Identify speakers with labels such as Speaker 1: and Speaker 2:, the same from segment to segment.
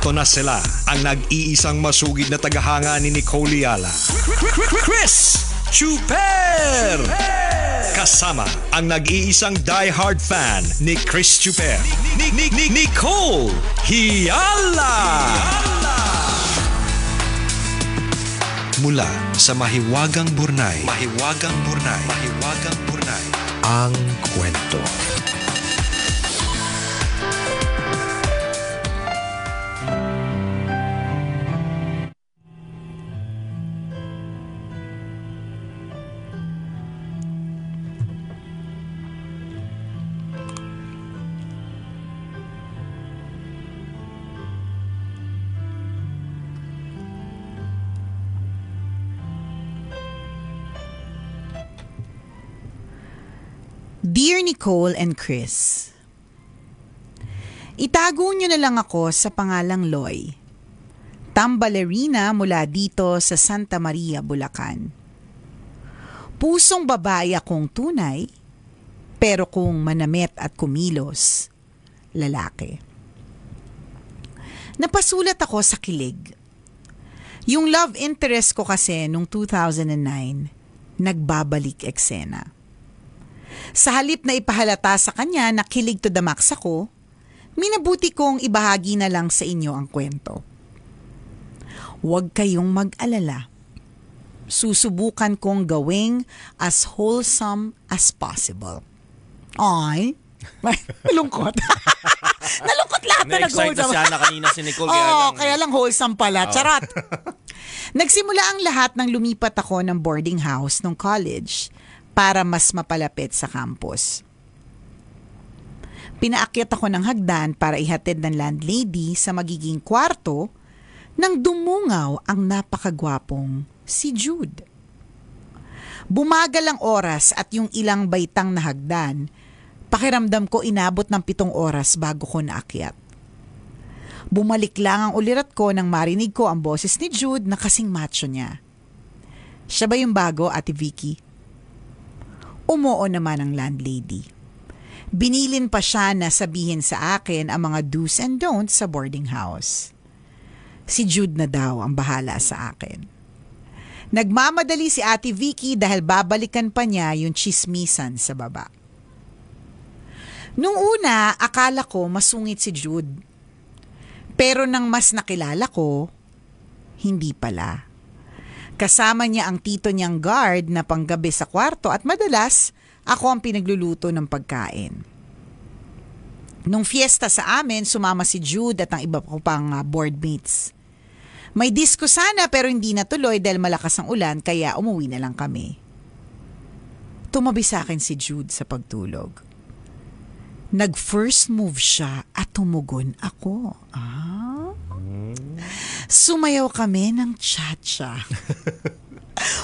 Speaker 1: Eto na sila, ang nag-iisang masugid na tagahanga ni Nicole Yala. Chris Chuper! Kasama ang nag-iisang die-hard fan ni Chris Chuper, Nicole Yala! Mula sa Mahiwagang Burnay, ang kwento.
Speaker 2: Dear Nicole and Chris, itago niyo na lang ako sa pangalang Loy. Tambalerina mula dito sa Santa Maria, Bulacan. Pusong babae akong tunay, pero kung manamit at kumilos, lalaki. Napasulat ako sa kilig. Yung love interest ko kasi nung 2009, nagbabalik eksena. Sa halip na ipahalata sa kanya na kilig to the max ako, minabuti kong ibahagi na lang sa inyo ang kwento. Huwag kayong mag-alala. Susubukan kong gawing as wholesome as possible. Ay, nalungkot. Nalungkot lahat na nag-wholesome.
Speaker 3: Na-excite na siya na kanina si Nicole.
Speaker 2: Kaya lang wholesome pala. Charot. Nagsimula ang lahat nang lumipat ako ng boarding house nung college para mas mapalapit sa campus. Pinaakyat ako ng hagdan para ihatid ng landlady sa magiging kwarto nang dumungaw ang napakagwapong si Jude. Bumagal ang oras at yung ilang baitang na hagdan, pakiramdam ko inabot ng 7 oras bago ko naakyat. Bumalik lang ang ulirat ko nang marinig ko ang boses ni Jude na kasing macho niya. Siya ba yung bago, Ate Vicky? Umuo naman ang landlady. Binilin pa siya na sabihin sa akin ang mga do's and don'ts sa boarding house. Si Jude na daw ang bahala sa akin. Nagmamadali si Ate Vicky dahil babalikan pa niya yung chismisan sa baba. Nung una, akala ko masungit si Jude. Pero nang mas nakilala ko, hindi pala. Kasama niya ang tito niyang guard na panggabi sa kwarto at madalas ako ang pinagluluto ng pagkain. Nung fiesta sa amin, sumama si Jude at ang iba ko pang boardmates. May disco sana pero hindi natuloy dahil malakas ang ulan kaya umuwi na lang kami. Tumabi sa akin si Jude sa pagtulog. Nag-first move siya at tumugon ako. Sumayaw kami ng cha-cha.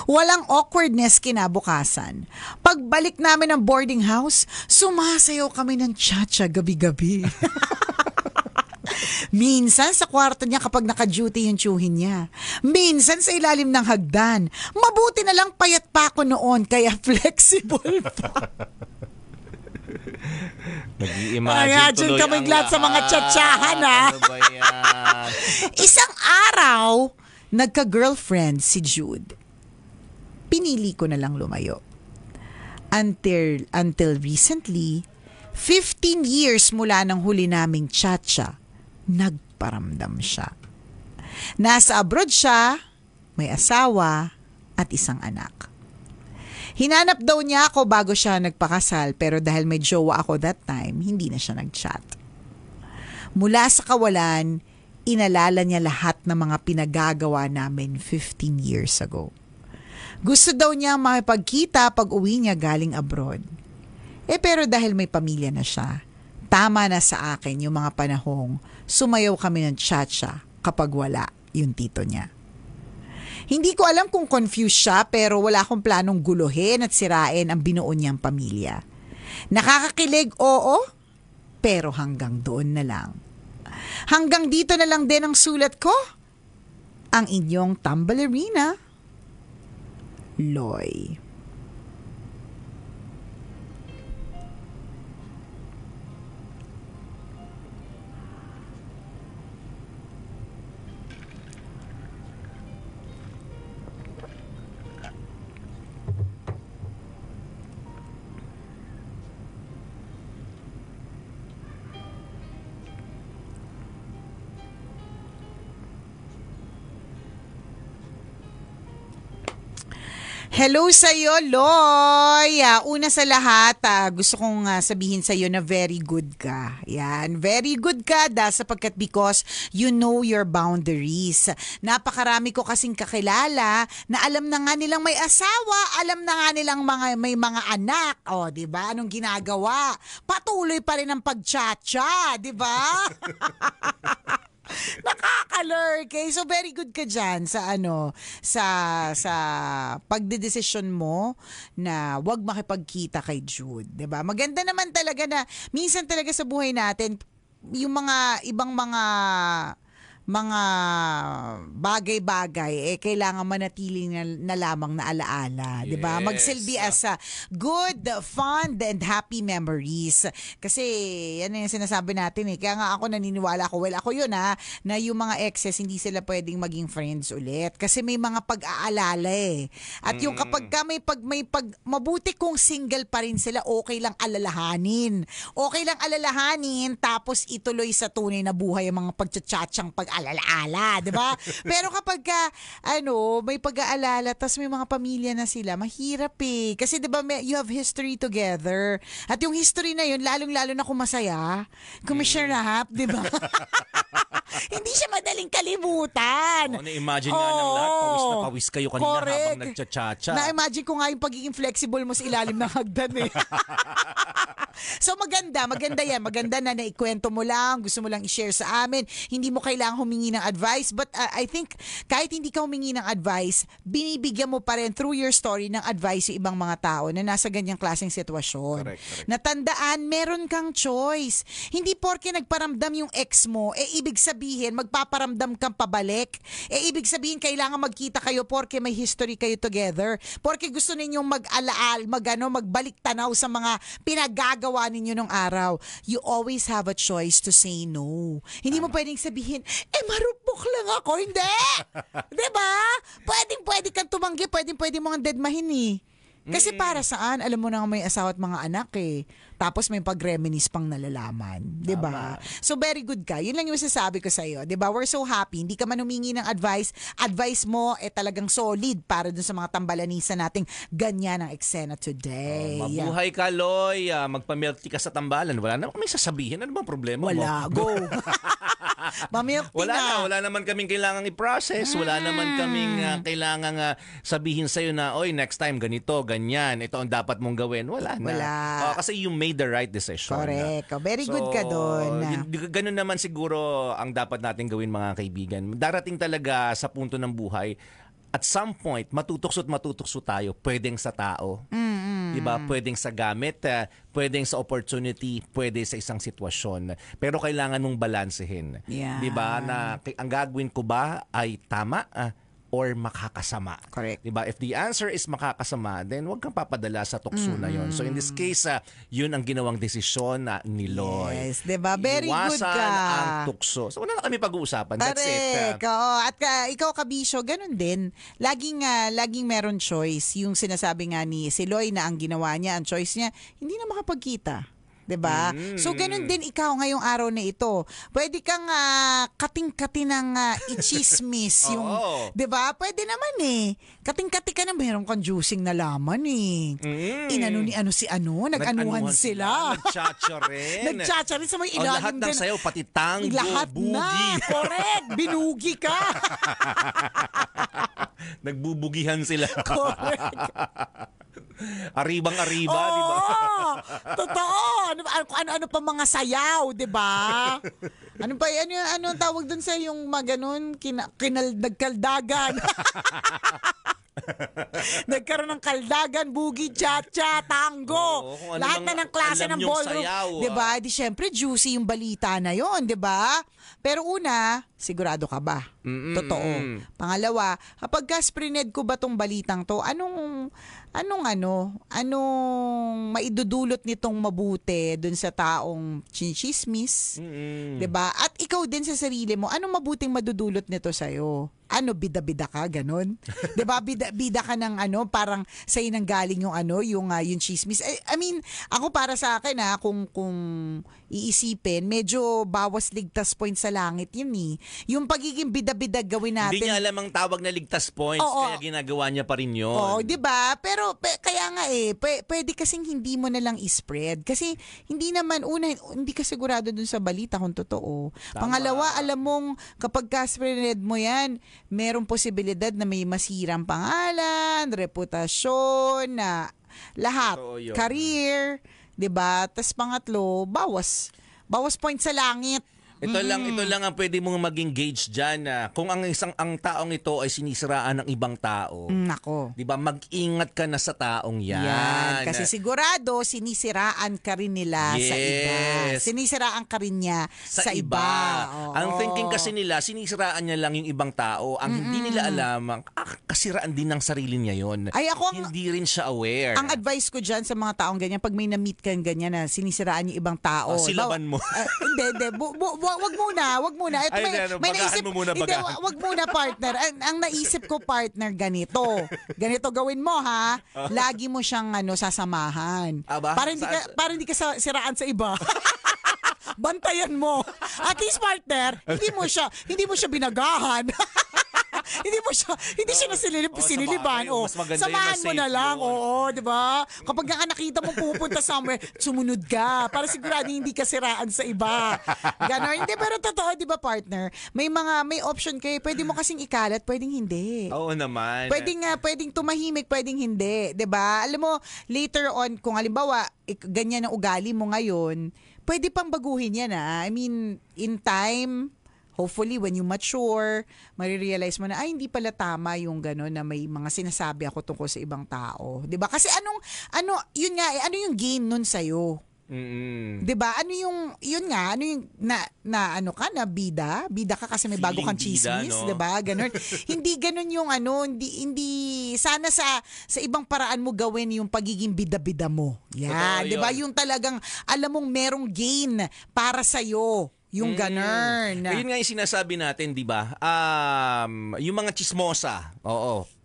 Speaker 2: Walang awkwardness kinabukasan. Pagbalik namin ng boarding house, sumasayaw kami ng cha-cha gabi-gabi. Minsan sa kwarto niya kapag naka-duty yung tiyuhin niya. Minsan sa ilalim ng hagdan. Mabuti na lang payat pa ako noon kaya flexible pa.
Speaker 3: Nag-i-imagine
Speaker 2: kami lahat sa mga tsatsahan, ha?
Speaker 3: Ano ba yan?
Speaker 2: Isang araw, nagka-girlfriend si Jude. Pinili ko na lang lumayo. Until recently, 15 years mula nang huli naming tsatsa, nagparamdam siya. Nasa abroad siya, may asawa at isang anak. Hinanap daw niya ako bago siya nagpakasal pero dahil may jowa ako that time, hindi na siya nag-chat. Mula sa kawalan, inalala niya lahat ng mga pinagagawa namin 15 years ago. Gusto daw niya makipagkita pag uwi niya galing abroad. Pero dahil may pamilya na siya, tama na sa akin yung mga panahong sumayaw kami ng cha-cha kapag wala yung tito niya. Hindi ko alam kung confused siya pero wala akong planong guluhin at sirain ang binuo niyang pamilya. Nakakakilig, oo, pero hanggang doon na lang. Hanggang dito na lang din ang sulat ko. Ang inyong tambalerina, Loy. Hello sa'yo, Loy. Una sa lahat, gusto kong sabihin sa'yo na very good ka. Yan, very good ka sapagkat because you know your boundaries. Napakarami ko kasing kakilala na alam na nga nilang may asawa, alam na nga nilang may mga anak. O, di ba? Anong ginagawa? Patuloy pa rin ang pagtsatsa, di ba? Nakaka-lurk. So very good ka diyan sa pagdedesisyon mo na wag makipagkita kay Jude, 'di ba? Maganda naman talaga na minsan talaga sa buhay natin yung mga ibang mga bagay-bagay kailangan manatiling na lamang na alaala, 'di ba? Magsilbi as good, fun and happy memories. Kasi yan yung sinasabi natin Kaya nga ako naniniwala ako, ako yun na yung mga exes hindi sila pwedeng maging friends ulit kasi may mga pag-aalala At yung kapag mabuti kung single pa rin sila, okay lang alalahanin. Okay lang alalahanin tapos ituloy sa tunay na buhay ang mga pagtsatsatsang pag-alala, 'di ba? Pero kapag may pag-aalala tas may mga pamilya na sila, mahirap Kasi 'di ba you have history together. At yung history na yun, lalong-lalo na kung masaya, kung may sarap, 'di ba? Hindi siya madaling kalimutan.
Speaker 3: Na-imagine nga ng lahat, pawis na pawis kayo kanina habang nagtsatsacha.
Speaker 2: Na-imagine ko nga yung pagiging flexible mo sa ilalim ng hagdan So maganda yan. Maganda na naikwento mo lang, gusto mo lang i-share sa amin. Hindi mo kailangang humingi ng advice, but I think kahit hindi ka humingi ng advice, binibigyan mo pa rin through your story ng advice yung ibang mga tao na nasa ganyang klaseng sitwasyon.
Speaker 3: Correct.
Speaker 2: Natandaan, meron kang choice. Hindi porke nagparamdam yung ex mo, ibig sabihin magpaparamdam kang pabalik. Ibig sabihin kailangan magkita kayo porke may history kayo together. Porke gusto ninyong magbalik tanaw sa mga pinagagawa ninyo nung araw. You always have a choice to say no. Hindi mo pwedeng sabihin, marupok lang ako. Hindi! Diba? Pwede kang tumanggi, pwede mo ang deadmahin Kasi para saan? Alam mo na may asawa at mga anak Tapos may pag-reminisce pang nalalaman. Diba? So very good ka. Yun lang yung masasabi ko sa'yo. Diba? We're so happy. Hindi ka man humingi ng advice. Advice mo talagang solid para dun sa mga tambalanisa nating ganyan ang eksena today.
Speaker 3: Mabuhay ka, Loy. Magpa-milk tea ka sa tambalan. Wala naman kami sasabihin. Ano bang problema mo?
Speaker 2: Wala. Go. Mamilk tea
Speaker 3: Wala naman kaming kailangang i-process. Wala naman kaming kailangang sabihin sa'yo na, oy, next time ganito, ganyan. Ito ang dapat mong gawin. Wala na. Kasi you made the right decision.
Speaker 2: Correct. Very good ka doon.
Speaker 3: Ganun naman siguro ang dapat natin gawin, mga kaibigan. Darating talaga sa punto ng buhay, at some point, matutukso tayo. Pwedeng sa tao. Diba? Pwedeng sa gamit, pwedeng sa opportunity, pwede sa isang sitwasyon. Pero kailangan mong balansehin.
Speaker 2: Yeah.
Speaker 3: Diba? Na ang gagawin ko ba ay tama or makakasama.
Speaker 2: Correct.
Speaker 3: Diba? If the answer is makakasama, then huwag kang papadala sa tukso na yon. So in this case, yun ang ginawang desisyon ni Loy.
Speaker 2: Yes, diba? Very good ka.
Speaker 3: Iwasan ang tukso. So wala na kami pag-uusapan. That's it.
Speaker 2: At ikaw, Kabisyo, ganun din. Laging meron choice. Yung sinasabi nga ni si Loy na ang ginawa niya, ang choice niya, hindi na makapagkita. 'Di ba? So ganun din ikaw ngayong araw na ito. Pwede kang kating-kati ng i-chismis yung 'di ba? Pwede naman Kating-kati ka na meron kang juicing na laman Inano ni si nag-anuhan sila. Nagchatcha rin sa may ilalim
Speaker 3: lahat ng sayo, pati tango,
Speaker 2: lahat
Speaker 3: bugi.
Speaker 2: Na. Correct. Binugi ka.
Speaker 3: Nagbubugihan sila.
Speaker 2: Correct.
Speaker 3: Aribang-ariba, di ba?
Speaker 2: Totoo. Ano pa mga sayaw, di ba? Ano ang tawag dun sa yung maganon, nagkaldagan. Nagkaroon ng kaldagan, bugi, cha-cha, tango. Lahat na ng klase ng ballroom. Diba? Di syempre, juicy yung balita na yon, diba? Pero una, sigurado ka ba? Totoo. Pangalawa, kapag ka-spread ko ba tong balitang to, anong maidudulot nitong mabuti dun sa taong chinismis? Diba? At ikaw din sa sarili mo, anong mabuting madudulot nito sa'yo? Bida-bida ka, ganun? Diba? Bida ka ng parang sa'yo nang galing yung chismis. I mean, ako para sa akin kung iisipin, medyo bawas ligtas point sa langit yun Yung pagiging bida bida-bida gawin natin.
Speaker 3: Hindi niya alam ang tawag na ligtas points, kaya ginagawa niya pa rin yun.
Speaker 2: Oo, di ba? Pero kaya nga pwede kasing hindi mo na lang i-spread. Kasi hindi naman, hindi ka sigurado dun sa balita kung totoo.
Speaker 3: Tama.
Speaker 2: Pangalawa, alam mong kapag ka-spread mo yan, merong posibilidad na may masirang pangalan, reputasyon, na lahat, career, di ba? Tapos pangatlo, bawas point sa langit.
Speaker 3: Ito lang ang pwede mong mag-engage diyan na kung ang taong ito ay sinisiraan ng ibang tao.
Speaker 2: Nako.
Speaker 3: 'Di ba? Mag-ingat ka na sa taong 'yan.
Speaker 2: Kasi sigurado sinisiraan ka rin nila sa iba. Sinisiraan ka rin niya sa iba.
Speaker 3: Ang thinking kasi nila, sinisiraan niya lang yung ibang tao. Ang hindi nila alam, kasiraan din ng sarili niya 'yon. Hindi rin siya aware.
Speaker 2: Ang advice ko diyan sa mga taong ganyan, pag may na-meet kang ganyan na sinisiraan yung ibang tao.
Speaker 3: Silaban mo.
Speaker 2: Hindi. Wag muna. Ito may naisip
Speaker 3: mo muna, bagahan.
Speaker 2: Wag muna, partner. Ang naisip ko, partner, ganito. Ganito gawin mo, ha? Lagi mo siyang sasamahan.
Speaker 3: Aba?
Speaker 2: Para hindi ka siraan sa iba. Bantayan mo. At least, partner, hindi mo siya binagahan. Hindi siya siniliban. Samahan mo na lang. Oo, 'di ba? Kapag nga nakita mo pupunta somewhere, sumunod ka para sigurado hindi ka siraan sa iba. Ganon. Hindi, pero totoo, 'di ba, partner? May option kayo. Pwede mo kasing ikalat, pwedeng hindi.
Speaker 3: Oo naman.
Speaker 2: Pwedeng tumahimik, pwedeng hindi, 'di ba? Alam mo, later on kung halimbawa ganyan ang ugali mo ngayon, pwede pang baguhin 'yan, ha? I mean, in time, hopefully, when you mature, marirealize mo na, hindi pala tama yung gano'n na may mga sinasabi ako tungkol sa ibang tao. 'Di ba? Kasi ano yung gain nun sa'yo? Diba? Ano yung bida ka kasi may bago kang chismis, no? Diba? Ganun. Hindi ganun yung hindi sana sa ibang paraan mo gawin yung pagiging bida-bida mo. Yan, diba? Yung talagang alam mong merong gain para sa'yo. Yung ganun.
Speaker 3: Yun nga yung sinasabi natin, di ba? Yung mga chismosa,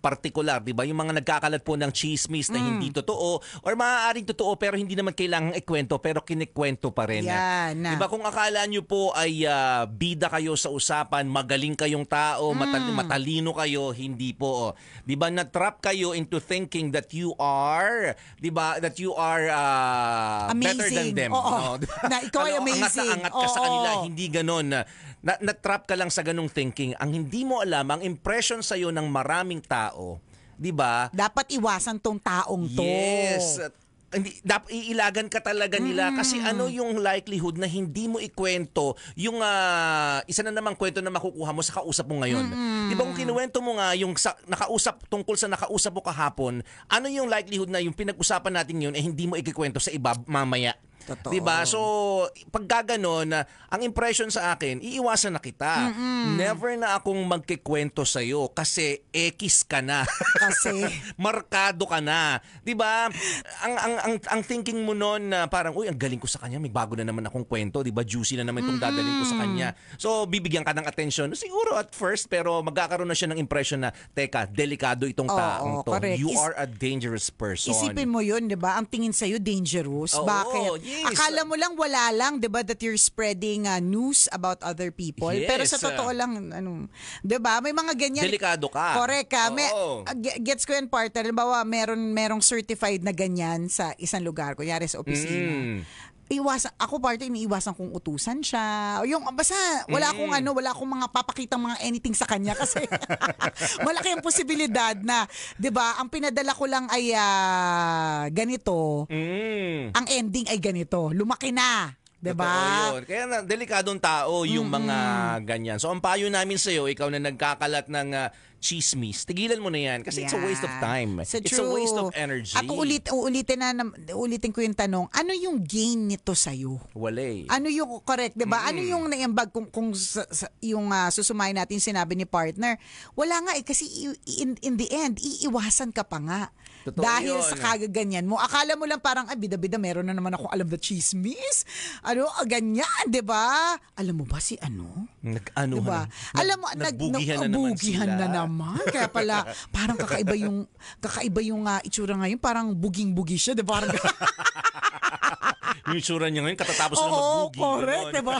Speaker 3: particular, di ba? Yung mga nagkakalat po ng chismis na hindi totoo or maaaring totoo pero hindi naman kailangang ikwento pero kinikwento pa rin.
Speaker 2: Yan.
Speaker 3: Di ba? Kung akala nyo po ay bida kayo sa usapan, magaling kayong tao, matalino kayo, hindi po. Di ba? Na-trap kayo into thinking that you are, di ba? That you are better than them.
Speaker 2: No? Na ikaw ay amazing.
Speaker 3: Angat ka sa kanila. Hindi ganon. Na-trap ka lang sa ganong thinking. Ang hindi mo alam, ang impression sa'yo ng maraming tao, di ba?
Speaker 2: Dapat iwasan tong taong to.
Speaker 3: Yes. Dapat iilagan ka talaga nila kasi ano yung likelihood na hindi mo ikwento yung isa na namang kwento na makukuha mo sa kausap mo ngayon. Di ba kung kinuwento mo nga yung tungkol sa nakausap mo kahapon, ano yung likelihood na yung pinag-usapan natin yun hindi mo ikikwento sa iba mamaya?
Speaker 2: Totoo.
Speaker 3: Diba? So, pag gaganon, ang impression sa akin, iiwasan na kita. Never na akong magkikwento sa'yo kasi ekis ka na.
Speaker 2: Kasi?
Speaker 3: Markado ka na. Diba? Ang thinking mo noon na parang, uy, ang galing ko sa kanya, may bago na naman akong kwento. Diba? Juicy na naman itong dadalhin ko sa kanya. So, bibigyan ka ng attention. Siguro at first, pero magkakaroon na siya ng impression na, teka, delikado itong taong to.
Speaker 2: Correct.
Speaker 3: You are a dangerous person.
Speaker 2: Isipin mo yun, diba? Ang tingin sa'yo, dangerous. Bakit?
Speaker 3: Yes.
Speaker 2: Akala mo lang wala lang, 'di ba, that you're spreading news about other people.
Speaker 3: Yes.
Speaker 2: Pero sa totoo lang 'di ba? May mga ganyan.
Speaker 3: Delikado ka.
Speaker 2: Correct ka. Gets ko yan, partner. Halimbawa, merong certified na ganyan sa isang lugar, kunyari sa opisina. Ako iniiwasan kong utusan siya. Yung basta wala akong mga papakitang mga anything sa kanya kasi malaki ang posibilidad na, 'di ba? Ang pinadala ko lang ay ganito. Ang ending ay ganito. Lumaki na. Diba?
Speaker 3: Yun. Kaya delikadong tao yung mga ganyan. So ang payo namin sa'yo, ikaw na nagkakalat ng chismis, tigilan mo na yan kasi it's a waste of time. It's a waste of energy.
Speaker 2: At uulitin ko yung tanong, ano yung gain nito sa'yo?
Speaker 3: Wala.
Speaker 2: Ano yung, correct, diba? Ano yung naiambag kung yung susumayin natin sinabi ni partner? Wala nga kasi in the end, iiwasan ka pa nga.
Speaker 3: Totoo
Speaker 2: dahil
Speaker 3: yun.
Speaker 2: sa kagaganyan mo. Akala mo lang parang, bida-bida, meron na naman ako alam na chismis. Ganyan, diba? Alam mo ba si ano?
Speaker 3: Diba?
Speaker 2: Alam mo,
Speaker 3: nagbugihan
Speaker 2: na naman. Kaya pala, parang kakaiba yung itsura ngayon. Parang buging-bugi siya. Diba? Parang
Speaker 3: yung itsura niya ngayon, katatapos na magbugi.
Speaker 2: Oo, correct. Diba?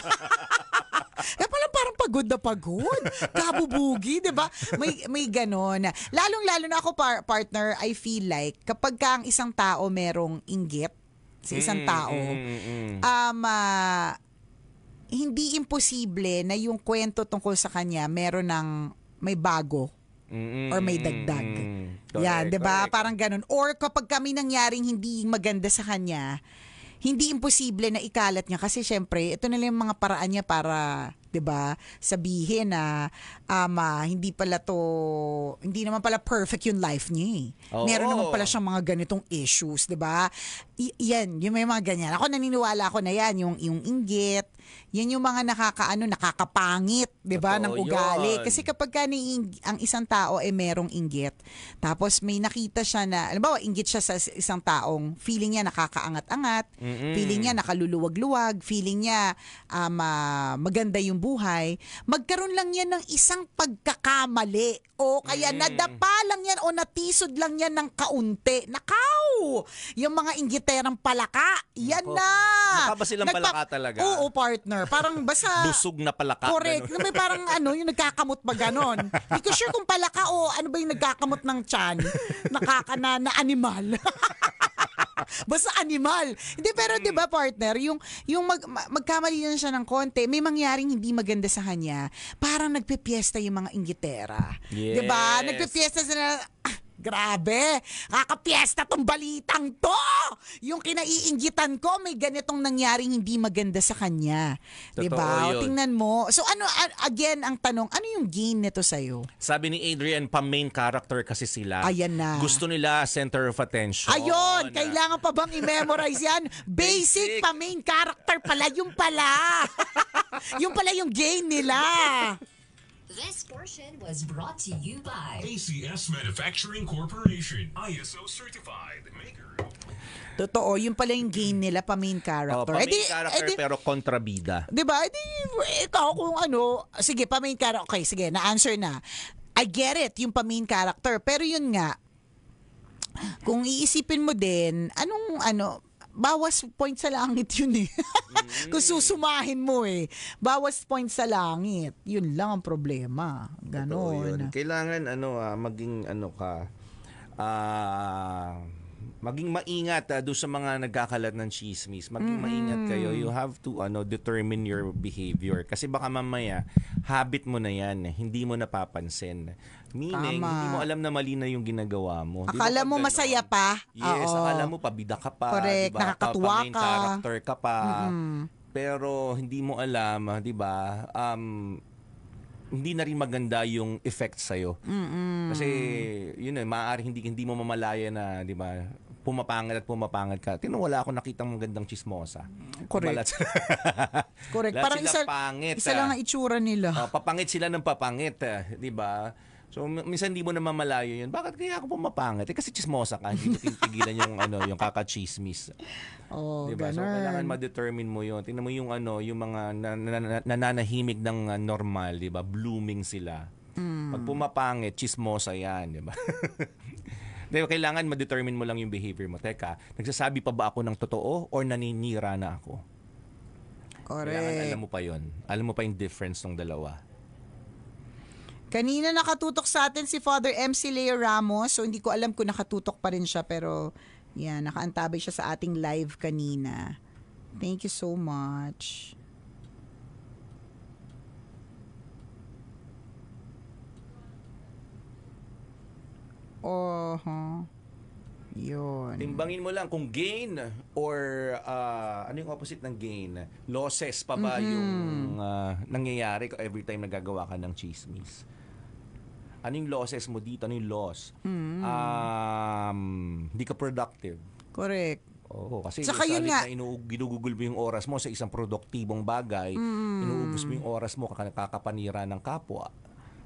Speaker 2: Kaya pala parang pagod na pagod. Kabubugi, di ba? May ganon. Lalong-lalo na ako, partner, I feel like, kapag ka ang isang tao merong inggit sa isang tao, hindi imposible na yung kwento tungkol sa kanya may bago or may dagdag. Yan, 'di ba? Parang ganun. Or kapag kami nangyaring hindi maganda sa kanya, hindi imposible na ikalat niya kasi syempre, ito na lang yung mga paraan niya para, 'di ba? Sabihin na hindi naman pala perfect yung life niya. Meron naman pala siyang mga ganitong issues, 'di ba? Yan, yung may mga ganyan. Ako naniniwala ako na yan, yung inggit, yan yung mga nakakapangit, 'di ba, ng ugali. Kasi kapag ang isang tao merong inggit, tapos may nakita siya na, halimbawa, inggit siya sa isang taong feeling niya nakakaangat-angat, feeling niya nakaluluwag-luwag, feeling niya maganda yung buhay, magkaroon lang yan ng isang pagkakamali o kaya nadapa lang yan o natisod lang yan ng kaunti. Nakaw! Yung mga inggiterang palaka, yan na!
Speaker 3: Mukha ba silang palaka talaga?
Speaker 2: Oo, partner. Parang basta...
Speaker 3: Busog na palaka.
Speaker 2: Correct. May parang yung nagkakamot ba ganon? Hindi ko sure kung palaka o ano ba yung nagkakamot ng tiyan. Na animal. Basta animal. Hindi, pero 'di ba, partner, yung magkamali na siya ng konti, may mangyaring hindi maganda sa kanya, parang nagpepiesta yung mga inggitera.
Speaker 3: Yes.
Speaker 2: 'Di ba? Nagpepiesta sila. Grabe, kakapiesta tong balitang to. Yung kinaiinggitan ko, may ganitong nangyaring hindi maganda sa kanya. 'Di ba? O, tingnan mo. So again, ang tanong, ano yung gain nito sa'yo?
Speaker 3: Sabi ni Adrian, pa-main character kasi sila.
Speaker 2: Ayan na.
Speaker 3: Gusto nila center of attention.
Speaker 2: Ayun, kailangan pa bang i-memorize yan? Basic pa-main character pala, yung pala. Yung pala yung gain nila.
Speaker 4: This portion was brought to you by
Speaker 5: ACS Manufacturing Corporation, ISO certified maker.
Speaker 2: Totoo, yung pala yung gain nila, pa-main character.
Speaker 3: Pa-main character pero kontrabida.
Speaker 2: Diba? Ikaw kung sige, pa-main character. Okay, sige, na-answer na. I get it, yung pa-main character. Pero yun nga, kung iisipin mo din, bawas point sa langit yun eh. Kung susumahin mo bawas point sa langit. Yun lang ang problema. Ganon.
Speaker 3: Kailangan maging maging maingat doon sa mga nagkakalat ng chismis. Maging maingat kayo. You have to determine your behavior. Kasi baka mamaya, habit mo na yan. Hindi mo napapansin. Meaning, hindi mo alam na mali na yung ginagawa mo.
Speaker 2: Akala mo masaya pa.
Speaker 3: Yes, akala mo pabida ka pa.
Speaker 2: Correct,
Speaker 3: diba?
Speaker 2: nakakatuwa
Speaker 3: Pa-main
Speaker 2: ka.
Speaker 3: character ka pa. Pero hindi mo alam, di ba, hindi na rin maganda yung effect sa'yo. Kasi, maaari hindi mo mamalaya na, di ba, pumapangat ka. Wala ako nakitang magandang chismosa.
Speaker 2: Correct. Correct. Parang
Speaker 3: pangit.
Speaker 2: Isa lang ang itsura nila.
Speaker 3: Papangit sila ng papangit, di ba? So minsan hindi mo na mamalayo yun. Bakit kaya ako pumapangit? Kasi chismosa ka, hindi mo titigilan yung kakachismis. Diba? So kailangan ma-determine mo yun. Tingnan mo yung yung mga nananahimik ng normal, di ba? Blooming sila. Pag pumapangit, chismosa yan, di ba? Diba, kailangan ma-determine mo lang yung behavior mo. Teka, nagsasabi pa ba ako ng totoo or naninira na ako?
Speaker 2: Correct.
Speaker 3: Kailangan alam mo pa yun. Alam mo pa yung difference ng dalawa.
Speaker 2: Kanina nakatutok sa atin si Father MC Leo Ramos. So hindi ko alam kung nakatutok pa rin siya, pero yan, nakaantabay siya sa ating live kanina. Thank you so much. Yun.
Speaker 3: Timbangin mo lang kung gain or ano yung opposite ng gain? Losses pa ba yung nangyayari every time nagagawa ka ng chismis? Ano yung losses mo dito? Ano yung loss? Hindi ka productive.
Speaker 2: Correct.
Speaker 3: Oo, kasi
Speaker 2: saka yun nga,
Speaker 3: ginugugol mo yung oras mo sa isang produktibong bagay, inuubos mo yung oras mo kakapanira ng kapwa.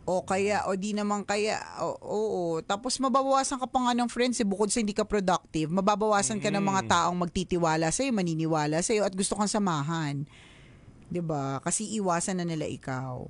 Speaker 2: O kaya, o di naman kaya, oo. Tapos mababawasan ka pa nga ng friends bukod sa hindi ka productive. Mababawasan ka ng mga taong magtitiwala sa'yo, maniniwala sa'yo at gusto kang samahan. 'Di ba? Kasi iwasan na nila ikaw.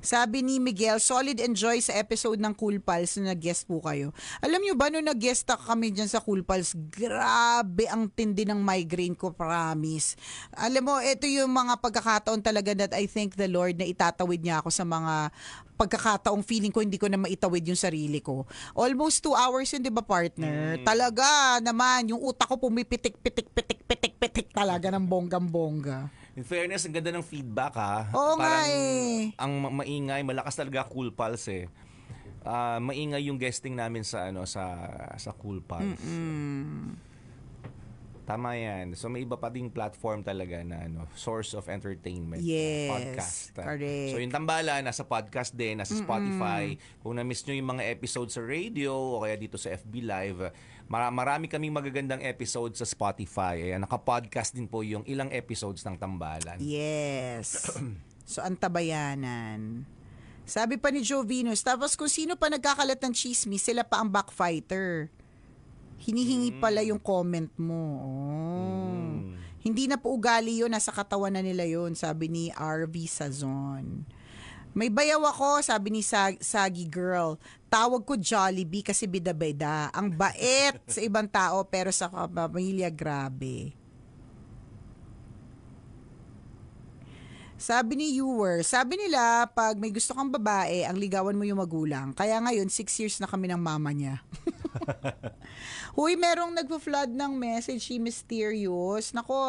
Speaker 2: Sabi ni Miguel, solid enjoy sa episode ng Cool Pals na nag-guest po kayo. Alam nyo ba, nung nag-guest kami dyan sa Cool Pals, grabe ang tindi ng migraine ko, promise. Alam mo, ito yung mga pagkakataon talaga that I thank the Lord na itatawid niya ako sa mga pagkakataong feeling ko hindi ko na maitawid yung sarili ko. Almost 2 hours yun, di ba, partner? Talaga naman, yung utak ko pumipitik-pitik-pitik-pitik-pitik talaga ng bonggang-bongga.
Speaker 3: In fairness, ang ganda ng feedback ha.
Speaker 2: Oo nga
Speaker 3: Parang
Speaker 2: eh.
Speaker 3: ang maingay, malakas talaga Cool Pals eh. Maingay yung guesting namin sa sa Cool Pals. Tama yan. So may iba pa ding platform talaga na source of entertainment.
Speaker 2: Yes,
Speaker 3: Podcast.
Speaker 2: correct.
Speaker 3: So yung Tambala, nasa podcast din, nasa Spotify. Kung na-miss nyo yung mga episodes sa radio o kaya dito sa FB Live, marami kaming magagandang episodes sa Spotify. Ayan, naka-podcast din po yung ilang episodes ng Tambalan.
Speaker 2: Yes. So, ang tabayanan. Sabi pa ni Joe Venus, tapos kung sino pa nagkakalat ng chismis, sila pa ang backfighter. Hinihingi pala yung comment mo. Oh. Hindi na po ugali yun, nasa katawan na nila yun, sabi ni RV Sazon. May bayaw ako, sabi ni Sagi Girl. Tawag ko Jollibee kasi bida-bida. Ang bait sa ibang tao pero sa pamilya grabe. Sabi ni Ewer, sabi nila pag may gusto kang babae, ang ligawan mo yung magulang. Kaya ngayon, 6 years na kami ng mama niya. Huy, merong nagpo-flood ng message, si Mysterious. Nako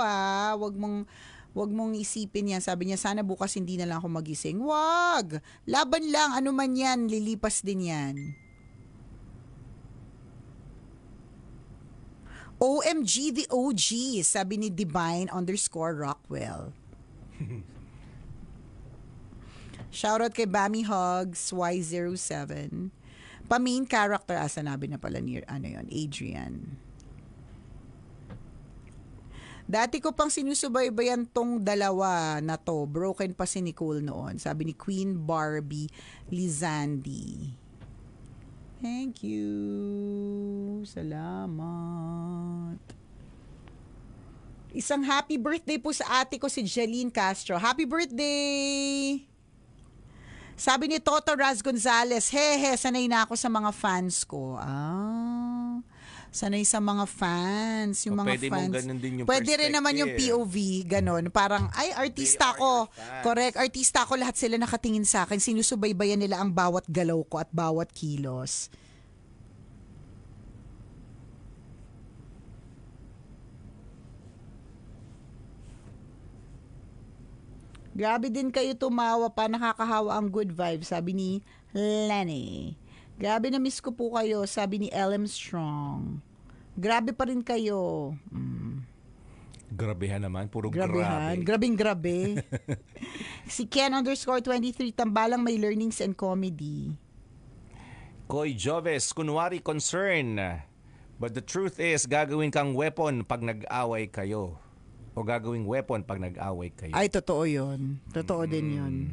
Speaker 2: wag mong isipin yan. Sabi niya, sana bukas hindi na lang ako magising. Wag! Laban lang, ano man yan, lilipas din yan. OMG the OG, sabi ni Divine_Rockwell. Shoutout kay Bami Hugs, Y07. Pa-main character, sanabi na pala ni, Adrian. Dati ko pang sinusubaybayan tong dalawa na to. Broken pa si Nicole noon. Sabi ni Queen Barbie Lizandi. Thank you. Salamat. Isang happy birthday po sa ate ko si Jeline Castro. Happy birthday! Sabi ni Toto Raz Gonzalez, sanay na ako sa mga fans ko. Sanay sa mga fans. Yung mga
Speaker 3: pwede
Speaker 2: fans.
Speaker 3: mong ganun din yung
Speaker 2: pwede rin naman yung POV, ganon. Parang, artista ko. Correct, artista ko. Lahat sila nakatingin sa akin. Sinusubaybayan nila ang bawat galaw ko at bawat kilos. Grabe din kayo tumawa pa, nakakahawa ang good vibe, sabi ni Lenny. Grabe na miss ko po kayo, sabi ni LM Strong. Grabe pa rin kayo.
Speaker 3: Grabehan naman, puro
Speaker 2: Grabehan.
Speaker 3: grabe.
Speaker 2: Grabing grabe. Si Ken_23, tambalang may learnings and comedy.
Speaker 3: Koy Joves, kunwari concern. But the truth is, gagawin kang weapon pag nag-away kayo. O gagawing weapon pag nag-away kayo.
Speaker 2: Ay, totoo yun. Totoo din yun.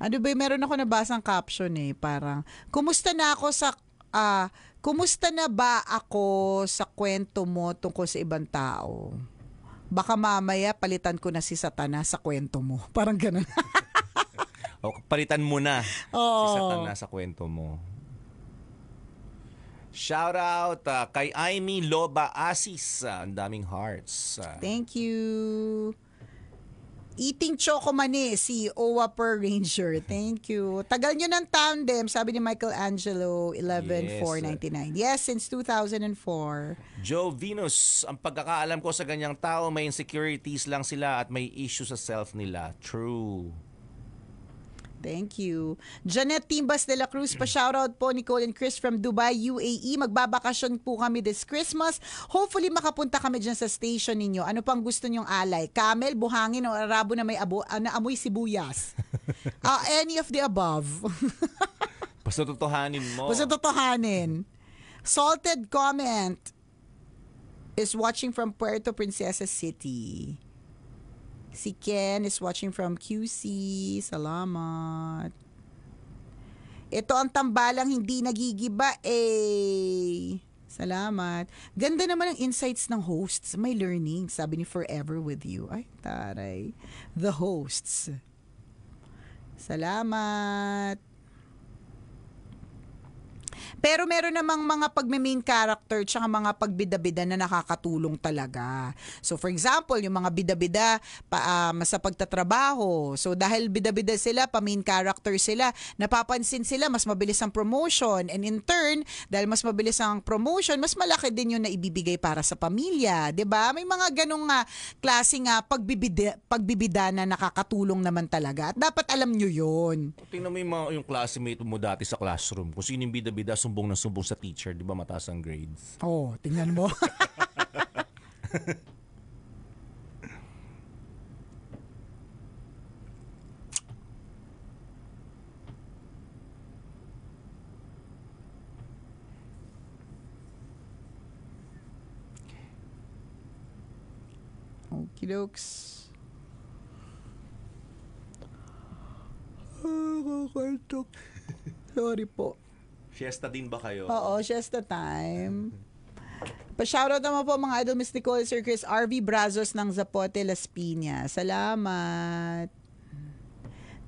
Speaker 2: Ano ba, meron ako nabasang caption parang, kumusta na ba ako sa kwento mo tungkol sa ibang tao? Baka mamaya palitan ko na si Satanas sa kwento mo. Parang ganun.
Speaker 3: O palitan mo na
Speaker 2: Oo.
Speaker 3: si Satanas sa kwento mo. Shout out kay Aimee Loba Asis. Ang daming hearts.
Speaker 2: Thank you. Eating Choco Mani, si Owa Per Ranger. Thank you. Tagal nyo ng tandem, sabi ni Michelangelo, 11,499. Yes, since 2004.
Speaker 3: Joe Venus, ang pagkakaalam ko sa ganyang tao, may insecurities lang sila at may issue sa self nila. True.
Speaker 2: Thank you. Janet Timbas de la Cruz, pa-shoutout po Nicole and Chris from Dubai, UAE. Magbabakasyon po kami this Christmas. Hopefully makapunta kami dyan sa station ninyo. Ano pang gusto nyong alay? Camel, buhangin o arabo na may na amoy sibuyas? Any of the above.
Speaker 3: Basta totohanin mo.
Speaker 2: Basta totohanin. Salted comment is watching from Puerto Princesa City. Si Ken is watching from QC. Salamat. Ito ang tambalang hindi nagigiba Salamat. Ganda naman ang insights ng hosts. May learning, sabi ni Forever With You. Ay, taray. The hosts. Salamat. Pero meron namang mga pagme-main character tsaka mga pagbida-bida na nakakatulong talaga. So for example, yung mga bida-bida sa pagtatrabaho. So dahil bida-bida sila, pa-main character sila, napapansin sila, mas mabilis ang promotion. And in turn, dahil mas mabilis ang promotion, mas malaki din yung naibibigay para sa pamilya. 'Di ba? May mga ganong klaseng pagbibida na nakakatulong naman talaga. At dapat alam nyo yun.
Speaker 3: Tingnan mo yung classmate mo dati sa classroom. Kung sino yung bida-bida, sumbong na sumbong sa teacher. Di ba mataas ang grades?
Speaker 2: Oh, tingnan mo. Okey-dokes. Sorry po.
Speaker 3: Fiesta din ba kayo?
Speaker 2: Oo, siesta time. Pa-shoutout naman po mga idol, Miss Nicole, Sir Chris, RV Brazos ng Zapote, Las Piñas. Salamat.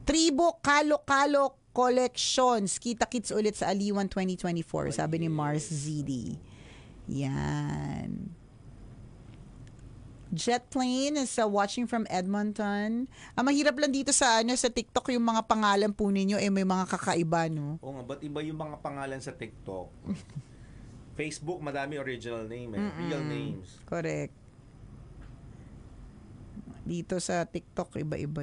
Speaker 2: Tribo Kalo-Kalo Collections. Kita-kits ulit sa Aliwan 2024, sabi ni Mars ZD. Yan. Jet Plane is watching from Edmonton. Mahirap lang dito sa sa TikTok yung mga pangalan po ninyo may mga kakaiba, no?
Speaker 3: Oo nga, ba't iba yung mga pangalan sa TikTok? Facebook, madami original name real names.
Speaker 2: Correct. Dito sa TikTok, iba-iba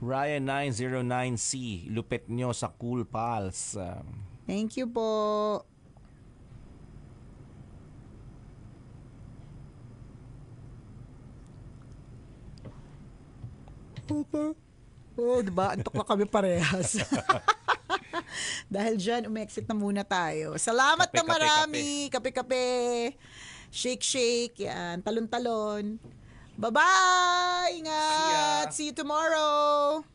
Speaker 3: Ryan 909C, lupit nyo sa Cool Pals.
Speaker 2: Thank you po. Oh, diba? Antok na kami parehas. Dahil dyan, umexit na muna tayo. Salamat
Speaker 3: Kape,
Speaker 2: na marami. Kape-kape. Shake-shake. Yan. Talon-talon. Bye-bye! Ingat! See you tomorrow!